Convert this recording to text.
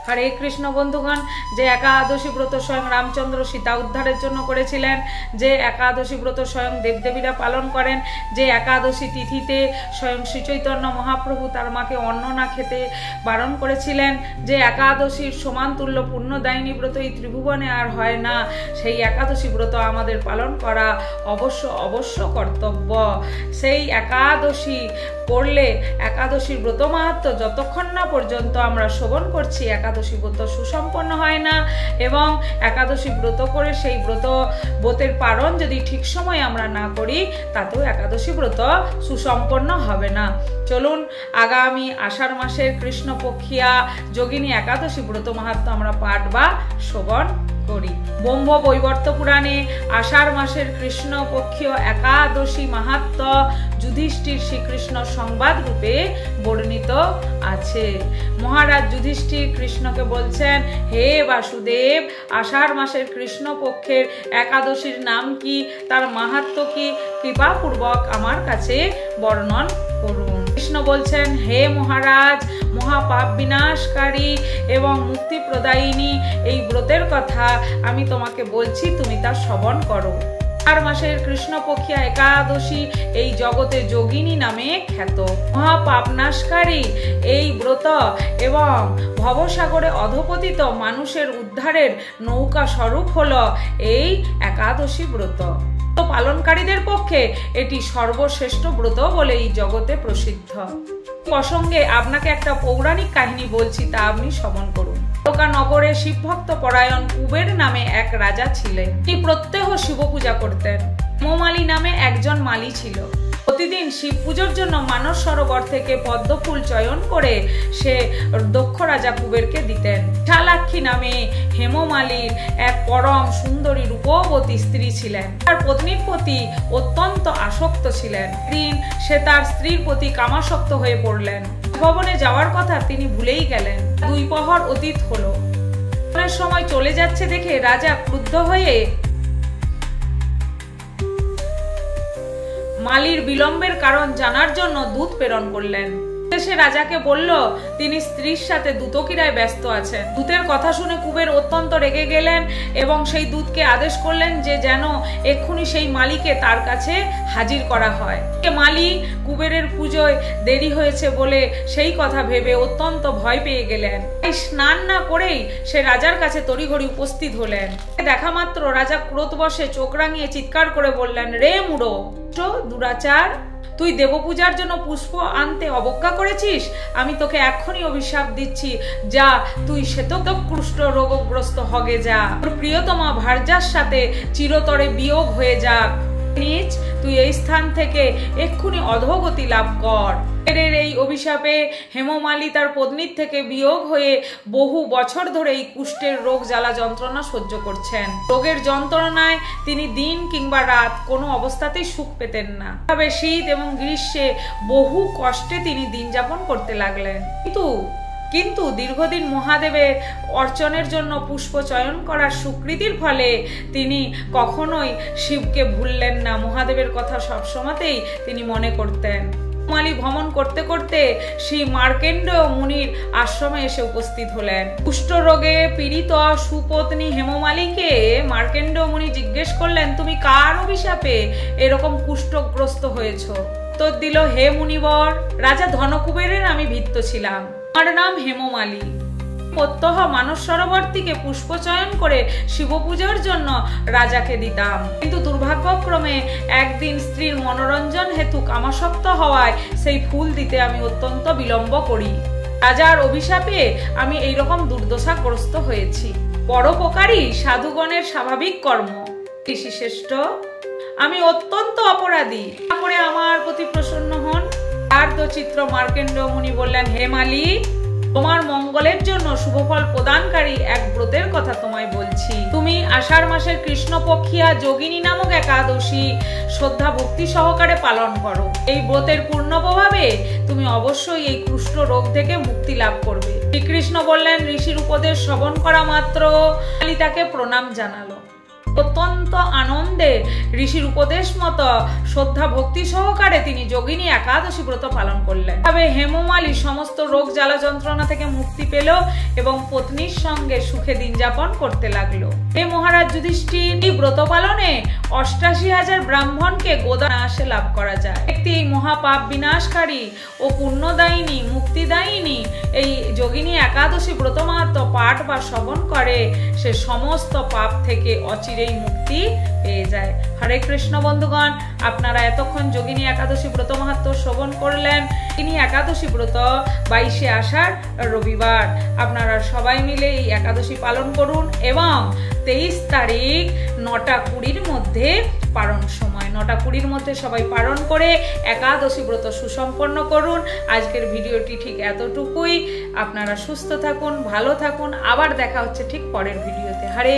হরে কৃষ্ণ বন্ধুগণ, যে একাদশী ব্রত স্বয়ং রামচন্দ্র সীতা উদ্ধারের জন্য করেছিলেন, যে একাদশী ব্রত স্বয়ং দেবদেবীরা পালন করেন, যে একাদশী তিথিতে স্বয়ং শ্রীচৈতন্য মহাপ্রভু তার মাকে অন্ন না খেতে বারণ করেছিলেন, যে একাদশীর সমান তুল্য পুণ্যদায়িনী ব্রত এই ত্রিভুবনে আর হয় না, সেই একাদশী ব্রত আমাদের পালন করা অবশ্য কর্তব্য। সেই একাদশী পড়লে একাদশীর ব্রত মাহাত্ম্য যতক্ষণ না পর্যন্ত আমরা শ্রবণ করছি একাদশী ব্রত সুসম্পন্ন হয় না, এবং একাদশী ব্রত করে সেই ব্রতের পালন যদি ঠিক সময় আমরা না করি তাতেও একাদশী ব্রত সুসম্পন্ন হবে না। চলুন আগামী আষাঢ় মাসের কৃষ্ণপক্ষিয়া যোগিনী একাদশী ব্রত মাহাত্ম্য আমরা পাঠ বা শ্রবণ করি। ব্রহ্ম বৈবর্ত পুরাণে আষাঢ় মাসের কৃষ্ণপক্ষীয় একাদশী মাহাত্ম্য যুধিষ্ঠির শ্রীকৃষ্ণ সংবাদ রূপে বর্ণিত আছে। মহারাজ যুধিষ্ঠির কৃষ্ণকে বলছেন, হে বাসুদেব, আষাঢ় মাসের কৃষ্ণপক্ষের একাদশীর নাম কি, তার মাহাত্ম্য কি, কৃপাপূর্বক আমার কাছে বর্ণন করুন। কৃষ্ণ বলছেন, হে মহারাজ, মহাপাপ বিনাশকারী এবং মুক্তি প্রদায়িনী এই ব্রতের কথা আমি তোমাকে বলছি, তুমি তা শ্রবণ করো। আষাঢ় মাসের কৃষ্ণপক্ষিয়া একাদশী এই জগতে যোগিনী নামে খ্যাত। মহাপাপনাশকারী এই ব্রত এবং ভবসাগরে অধপতিত মানুষের উদ্ধারের নৌকা স্বরূপ হলো এই একাদশী ব্রত। পালনকারীদের পক্ষে এটি সর্বশ্রেষ্ঠ ব্রত বলে এই জগতে প্রসিদ্ধ। প্রসঙ্গে আপনাকে একটা পৌরাণিক কাহিনী বলছি, তা আপনি শ্রবণ করুন। নগরে শিবভক্ত পরায়ণ কুবের নামে এক রাজা ছিলেন। তিনি প্রত্যহ শিব পূজা করতেন। হেমমালী নামে একজন মালী ছিল। প্রতিদিন শিব পুজোর জন্য মানস সরোবর থেকে পদ্ম ফুল চয়ন করে সে দক্ষ রাজা কুবেরকে দিতেন। বিশালাক্ষী নামে হেমমালীর এক পরম সুন্দরী রূপবতী স্ত্রী ছিলেন। তার পত্নীর প্রতি অত্যন্ত আসক্ত ছিলেন। দিন সে তার স্ত্রীর প্রতি কামাসক্ত হয়ে পড়লেন। ভবনে যাওয়ার কথা তিনি ভুলেই গেলেন। 2 প্রহর অতীত হলো। সময় চলে যাচ্ছে দেখে রাজা ক্রুদ্ধ হয়ে মালির বিলম্বের কারণ জানার জন্য দূত প্রেরণ করলেন। সে রাজাকে বলল তিনি স্ত্রীর সাথে দূতকিরায় ব্যস্ত আছেন। দূতের কথা শুনে কুবের অত্যন্ত রেগে গেলেন এবং সেই দূতকে আদেশ করলেন যে যেন এক্ষুনি সেই মালিকে তার কাছে হাজির করা হয়। মালি কুবেরের পুজোয় দেরি হয়েছে বলে সেই কথা ভেবে অত্যন্ত ভয় পেয়ে গেলেন। স্নান না করেই সে রাজার কাছে তড়িঘড়ি উপস্থিত হলেন। দেখা মাত্র রাজা ক্রোধবশে চোখ রাঙিয়ে চিৎকার করে বললেন, রে মুড়ো, দুরাচার, তুই দেবপূজার জন্য পুষ্প আনতে অবজ্ঞা করেছিস। আমি তোকে এক্ষুনি অভিশাপ দিচ্ছি, যা তুই শ্বেতকুষ্ঠ রোগগ্রস্ত হগে যা। তোর প্রিয়তমা ভার্যার সাথে চিরতরে বিয়োগ হয়ে যাক। নিজ তুই এই স্থান থেকে এক্ষুনি অধোগতি লাভ কর। এই অভিশাপে হেমমালী তার পত্নীর থেকে বিয়োগ হয়ে বহু বছর ধরে এই কুষ্ঠের রোগ জ্বালা যন্ত্রণা সহ্য করছেন। রোগের যন্ত্রণায় তিনি দিন কিংবা রাত কোনো অবস্থাতেই সুখ পেতেন না। তবে শীত এবং গ্রীষ্মে বহু কষ্টে তিনি দিন যাপন করতে লাগলেন। কিন্তু দীর্ঘদিন মহাদেবের অর্চনের জন্য পুষ্প চয়ন করার স্বীকৃতির ফলে তিনি কখনোই শিবকে ভুললেন না। মহাদেবের কথা সবসময়তেই তিনি মনে করতেন। মালি ভ্রমণ করতে করতে শ্রী মার্কেন্ডেয় মুনির আশ্রমে এসে উপস্থিত হলেন। কুষ্ঠ রোগে পীড়িত সুপত্নী হেমমালীকে মার্কেন্ডেয় মুনি জিজ্ঞেস করলেন, তুমি কার অভিশাপে এরকম কুষ্ঠগ্রস্ত হয়েছ? উত্তর দিল, হে মুনিবর, রাজা ধনকুবেরের আমি ভৃত্য ছিলাম। আমার নাম হেমমালী। প্রত্যহ মানস সরোবর থেকে পুষ্প চয়ন করে শিব পূজার জন্য রাজাকে দিতাম। কিন্তু দুর্ভাগ্যক্রমে একদিন স্ত্রীর মনোরঞ্জন হেতু কামাসক্ত হওয়ায় সেই ফুল দিতে আমি অত্যন্ত বিলম্ব করি। রাজার অভিশাপে আমি এইরকম দুর্দশাগ্রস্ত হয়েছি। পরোপকারী সাধুগণের স্বাভাবিক কর্ম। ঋষিশ্রেষ্ঠ, আমি অত্যন্ত অপরাধী, করে আমার প্রতি প্রসন্ন হন। আর্দ্রচিত্র মার্কেন্ডেয় মুনি বললেন, হে মালী, তোমার মঙ্গলের জন্য শুভফল প্রদানকারী এক ব্রতের কথা তোমায় বলছি। তুমি আষাঢ় মাসের কৃষ্ণপক্ষিয়া যোগিনী নামক একাদশী শ্রদ্ধা ভক্তি সহকারে পালন করো। এই ব্রতের পূর্ণ প্রভাবে তুমি অবশ্যই এই কুষ্ঠ রোগ থেকে মুক্তি লাভ করবে। শ্রীকৃষ্ণ বললেন, ঋষির উপদেশ শ্রবণ করা মাত্র মালী তাকে প্রণাম জানালো। অত্যন্ত আনন্দে ঋষির উপদেশ মতো শ্রদ্ধা ভক্তি সহকারে তিনি যোগিনী একাদশী ব্রত পালন করলেন। তবে হেমমালী সমস্ত রোগ জ্বালা যন্ত্রণা থেকে মুক্তি পেল এবং পত্নীর সঙ্গে সুখে দিন যাপন করতে লাগলো। এই মহারাজ যুধিষ্ঠির এই ব্রত পালনে ৮৮,০০০ ব্রাহ্মণকে গোদানাশে লাভ করা যায়। ব্যক্তি এই মহাপাপ বিনাশকারী ও পুণ্যদায়িনী মুক্তিদায়িনী এই যোগিনী একাদশী ব্রত মাহাত্ম্য পাঠ বা শ্রবণ করে, সে সমস্ত পাপ থেকে অচিরেই মুক্তি পেয়ে যায়। হরে কৃষ্ণ বন্ধুগণ, আপনারা এতক্ষণ যোগিনী একাদশী ব্রত মাহাত্ম্য শ্রবণ করলেন। যোগিনী একাদশী ব্রত ২২শে আষাঢ় রবিবার। আপনারা সবাই মিলে এই একাদশী পালন করুন এবং ২৩ তারিখ ৯টা ২০-র মধ্যে পারণ সময় ৯টা ২০-র মধ্যে সবাই পালন করে একাদশী ব্রত সুসম্পন্ন করুন। আজকের ভিডিওটি ঠিক এতটুকুই। আপনারা সুস্থ থাকুন, ভালো থাকুন। আবার দেখা হচ্ছে ঠিক পরের ভিডিওতে। হরে